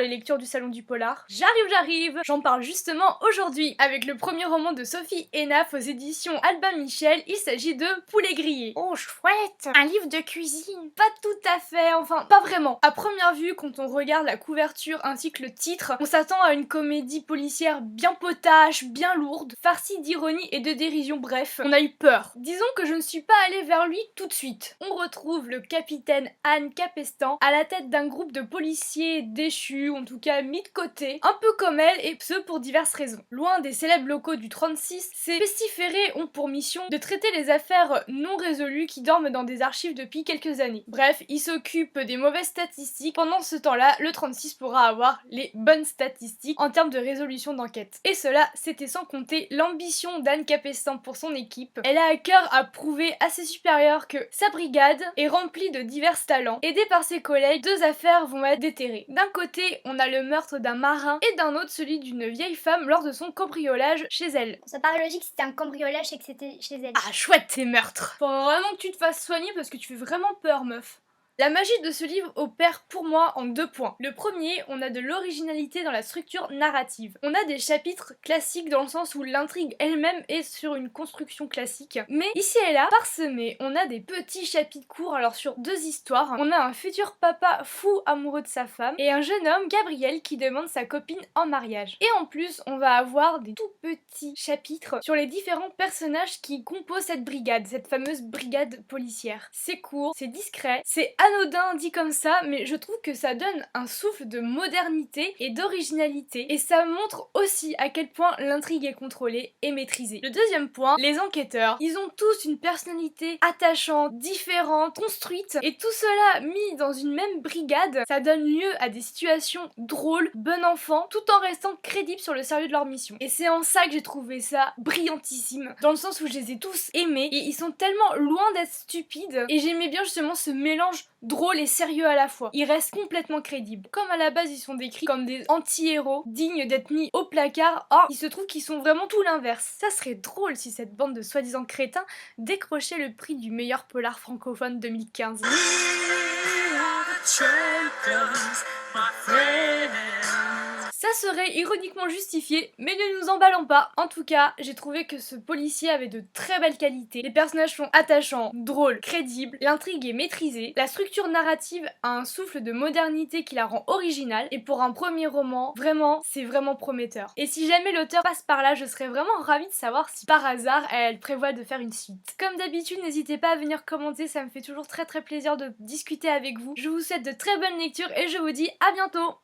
les lectures du Salon du Polar. J'arrive. J'en parle justement aujourd'hui avec le premier roman de Sophie Hénaf aux éditions Albin Michel. Il s'agit de Poulet grillé. Oh chouette, un livre de cuisine. Pas tout à fait, enfin pas vraiment. À première vue, quand on regarde la couverture ainsi que le titre, on s'attend à une comédie policière bien potache, bien lourde, farcie d'ironie et de dérision, bref, on a eu peur. Disons que je ne suis pas allée vers lui tout de suite. On retrouve le capitaine Anne Capestan à la tête d'un groupe de policiers déchus, en tout cas mis de côté, un peu comme elle, et ce pour diverses raisons. Loin des célèbres locaux du 36, ces pestiférés ont pour mission de traiter les affaires non résolues qui dorment dans des archives depuis quelques années. Bref, ils s'occupent des mauvaises statistiques. Pendant ce temps-là, le 36 pourra avoir les bonnes statistiques en termes de résolution d'enquête. Et cela, c'était sans compter l'ambition d'Anne Capestan pour son équipe. Elle a à cœur à prouver à ses supérieurs que sa brigade est remplie de divers talents. Aidée par ses collègues, deux affaires vont être déterrées. D'un côté, on a le meurtre d'un marin et d'un autre celui d'une vieille femme lors de son cambriolage chez elle. Ça paraît logique, c'était un cambriolage et que c'était chez elle. Ah chouette tes meurtres! Faut vraiment que tu te fasses soigner parce que tu fais vraiment peur, meuf. La magie de ce livre opère pour moi en 2 points. Le premier, on a de l'originalité dans la structure narrative. On a des chapitres classiques dans le sens où l'intrigue elle-même est sur une construction classique. Mais ici et là, parsemés, on a des petits chapitres courts, alors sur 2 histoires. On a un futur papa fou amoureux de sa femme et un jeune homme, Gabriel, qui demande sa copine en mariage. Et en plus, on va avoir des tout petits chapitres sur les différents personnages qui composent cette brigade, cette fameuse brigade policière. C'est court, c'est discret, c'est anodin dit comme ça, mais je trouve que ça donne un souffle de modernité et d'originalité, et ça montre aussi à quel point l'intrigue est contrôlée et maîtrisée. Le deuxième point, les enquêteurs, ils ont tous une personnalité attachante, différente, construite, et tout cela mis dans une même brigade, ça donne lieu à des situations drôles, bon enfant, tout en restant crédibles sur le sérieux de leur mission. Et c'est en ça que j'ai trouvé ça brillantissime, dans le sens où je les ai tous aimés, et ils sont tellement loin d'être stupides, et j'aimais bien justement ce mélange drôle et sérieux à la fois. Ils restent complètement crédibles. Comme à la base ils sont décrits comme des anti-héros, dignes d'être mis au placard, or il se trouve qu'ils sont vraiment tout l'inverse. Ça serait drôle si cette bande de soi-disant crétins décrochait le prix du meilleur polar francophone 2015. Ça serait ironiquement justifié, mais ne nous emballons pas. En tout cas, j'ai trouvé que ce policier avait de très belles qualités. Les personnages sont attachants, drôles, crédibles, l'intrigue est maîtrisée, la structure narrative a un souffle de modernité qui la rend originale, et pour un premier roman, vraiment, c'est vraiment prometteur. Et si jamais l'auteur passe par là, je serais vraiment ravie de savoir si par hasard, elle prévoit de faire une suite. Comme d'habitude, n'hésitez pas à venir commenter, ça me fait toujours très plaisir de discuter avec vous. Je vous souhaite de très bonnes lectures et je vous dis à bientôt!